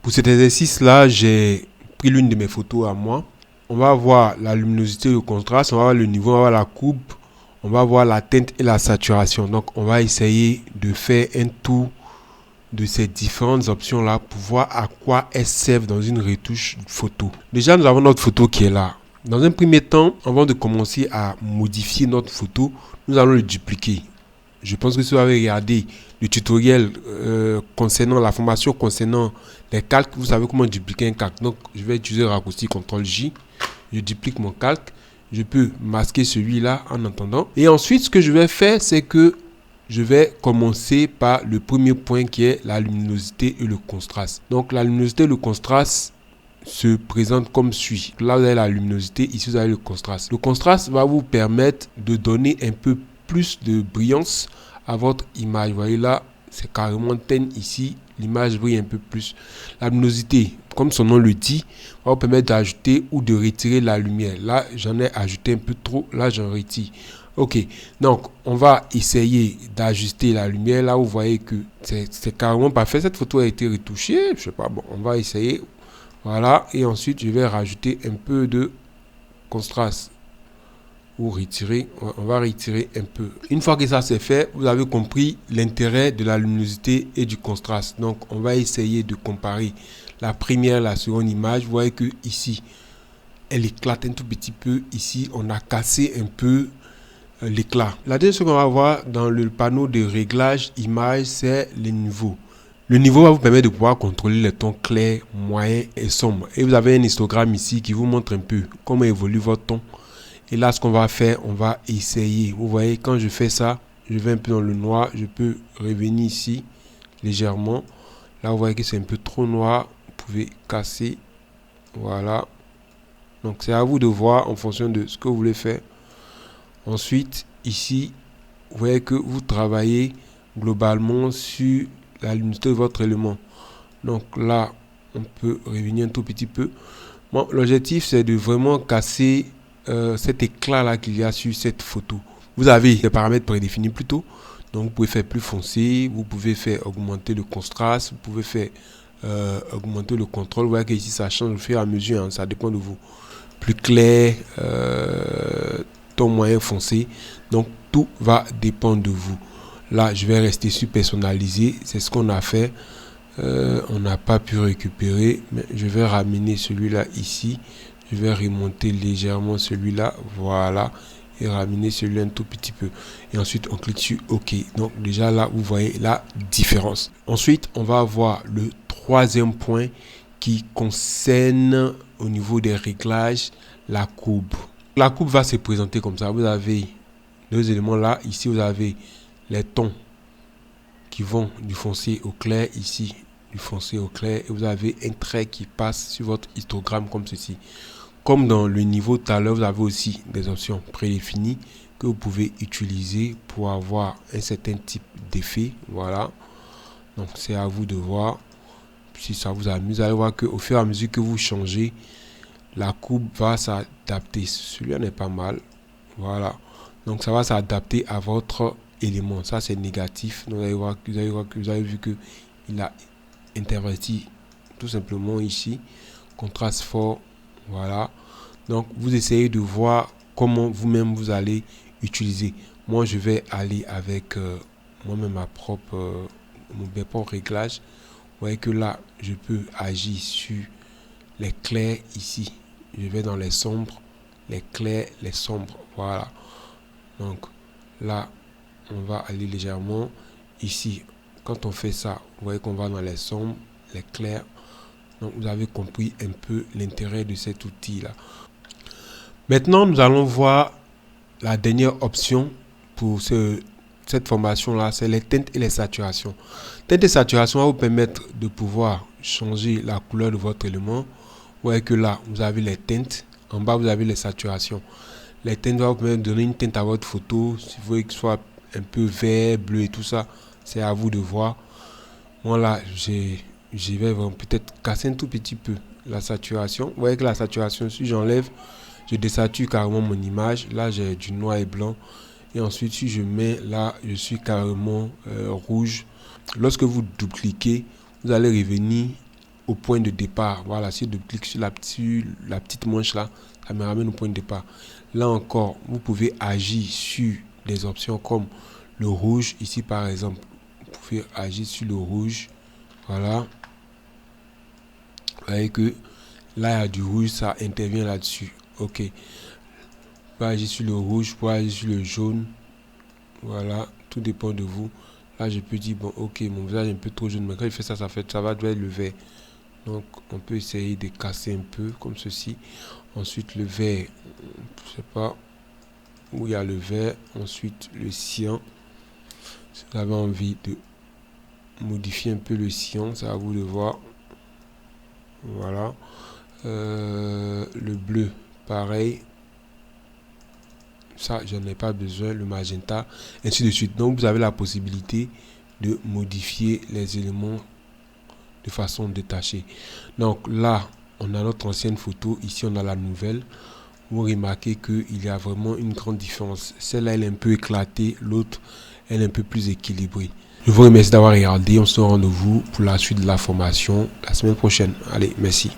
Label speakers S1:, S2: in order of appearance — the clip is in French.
S1: Pour cet exercice-là, j'ai pris l'une de mes photos à moi. On va voir la luminosité, le contraste, on va voir le niveau, on va voir la coupe, on va voir la teinte et la saturation. Donc, on va essayer de faire un tour de ces différentes options-là pour voir à quoi elles servent dans une retouche photo. Déjà, nous avons notre photo qui est là. Dans un premier temps, avant de commencer à modifier notre photo, nous allons le dupliquer. Je pense que si vous avez regardé le tutoriel concernant la formation concernant les calques, vous savez comment dupliquer un calque. Donc, je vais utiliser le raccourci CTRL-J. Je duplique mon calque. Je peux masquer celui-là en attendant. Et ensuite, ce que je vais faire, c'est que je vais commencer par le premier point qui est la luminosité et le contraste. Donc, la luminosité et le contraste se présentent comme suit. Là, vous avez la luminosité. Ici, vous avez le contraste. Le contraste va vous permettre de donner un peu plus de brillance à votre image. Vous voyez là, c'est carrément teint ici. L'image brille un peu plus. La luminosité, comme son nom le dit, va vous permettre d'ajouter ou de retirer la lumière. Là, j'en ai ajouté un peu trop. Là, j'en retire. Ok, donc on va essayer d'ajuster la lumière. Là, vous voyez que c'est carrément parfait. Cette photo a été retouchée. Je sais pas, bon, on va essayer. Voilà, et ensuite, je vais rajouter un peu de contraste. Ou retirer, on va retirer un peu. Une fois que ça c'est fait, vous avez compris l'intérêt de la luminosité et du contraste. Donc, on va essayer de comparer la première, la seconde image. Vous voyez que ici, elle éclate un tout petit peu. Ici, on a cassé un peu l'éclat. La deuxième chose qu'on va voir dans le panneau de réglage image, c'est les niveaux. Le niveau va vous permettre de pouvoir contrôler les tons clairs, moyens et sombres. Et vous avez un histogramme ici qui vous montre un peu comment évolue votre ton. Et là, ce qu'on va faire, on va essayer. Vous voyez, quand je fais ça, je vais un peu dans le noir. Je peux revenir ici légèrement. Là, vous voyez que c'est un peu trop noir. Vous pouvez casser. Voilà. Donc, c'est à vous de voir en fonction de ce que vous voulez faire. Ensuite, ici, vous voyez que vous travaillez globalement sur la luminosité de votre élément. Donc là, on peut revenir un tout petit peu. Bon, l'objectif, c'est de vraiment casser cet éclat-là qu'il y a sur cette photo. Vous avez des paramètres prédéfinis plutôt. Donc, vous pouvez faire plus foncé, vous pouvez faire augmenter le contraste, vous pouvez faire augmenter le contrôle. Vous voyez qu'ici, ça change au fur et à mesure, hein, ça dépend de vous. Plus clair, ton moyen foncé. Donc, tout va dépendre de vous. Là, je vais rester sur personnaliser. C'est ce qu'on a fait. On n'a pas pu récupérer, mais je vais ramener celui-là ici. Je vais remonter légèrement celui-là, voilà, et ramener celui-là un tout petit peu. Et ensuite, on clique sur OK. Donc déjà là, vous voyez la différence. Ensuite, on va avoir le troisième point qui concerne au niveau des réglages, la courbe. La courbe va se présenter comme ça. Vous avez deux éléments là. Ici, vous avez les tons qui vont du foncé au clair ici, du foncé au clair, et vous avez un trait qui passe sur votre histogramme comme ceci. Comme dans le niveau tout à l'heure, vous avez aussi des options prédéfinies que vous pouvez utiliser pour avoir un certain type d'effet. Voilà. Donc c'est à vous de voir si ça vous amuse. Vous allez voir qu'au fur et à mesure que vous changez, la courbe va s'adapter. Celui-là n'est pas mal. Voilà. Donc ça va s'adapter à votre élément. Ça c'est négatif. Donc vous avez vu que il a interverti tout simplement ici. Contraste fort. Voilà. Donc vous essayez de voir comment vous-même vous allez utiliser. Moi je vais aller avec moi-même mon propre réglage. Vous voyez que là je peux agir sur les clairs ici. Je vais dans les sombres, les clairs, les sombres. Voilà. Donc là, on va aller légèrement. Ici, quand on fait ça, vous voyez qu'on va dans les sombres, les clairs. Donc vous avez compris un peu l'intérêt de cet outil-là. Maintenant, nous allons voir la dernière option pour cette formation-là, c'est les teintes et les saturations. Teintes et saturation va vous permettre de pouvoir changer la couleur de votre élément. Vous voyez que là, vous avez les teintes. En bas, vous avez les saturations. Les teintes vont vous permettre de donner une teinte à votre photo. Si vous voulez que ce soit un peu vert, bleu et tout ça, c'est à vous de voir. Moi là, je vais peut-être casser un tout petit peu la saturation. Vous voyez que la saturation, si j'enlève, je désature carrément mon image. Là, j'ai du noir et blanc. Et ensuite, si je mets là, je suis carrément rouge. Lorsque vous dupliquez, vous allez revenir au point de départ. Voilà, si je clique sur la petite manche là, ça me ramène au point de départ. Là encore, vous pouvez agir sur des options comme le rouge. Ici par exemple, vous pouvez agir sur le rouge. Voilà. Vous voyez que là, il y a du rouge, ça intervient là-dessus. Ok. Vous pouvez agir sur le rouge, vous pouvez agir sur le jaune. Voilà, tout dépend de vous. Là, je peux dire, bon, ok, mon visage est un peu trop jaune, mais quand il fait ça, ça va doit être le vert. Donc, on peut essayer de casser un peu, comme ceci. Ensuite, le vert, je sais pas où il y a le vert. Ensuite, le cyan. Si vous avez envie de modifier un peu le cyan, c'est à vous de voir. Voilà. Le bleu, pareil. Ça, j'en ai pas besoin. Le magenta, ainsi de suite. Donc, vous avez la possibilité de modifier les éléments de façon détachée. Donc là, on a notre ancienne photo. Ici, on a la nouvelle. Vous remarquez qu'il y a vraiment une grande différence. Celle-là, elle est un peu éclatée. L'autre, elle est un peu plus équilibrée. Je vous remercie d'avoir regardé. On se rend rendez-vous pour la suite de la formation la semaine prochaine. Allez, merci.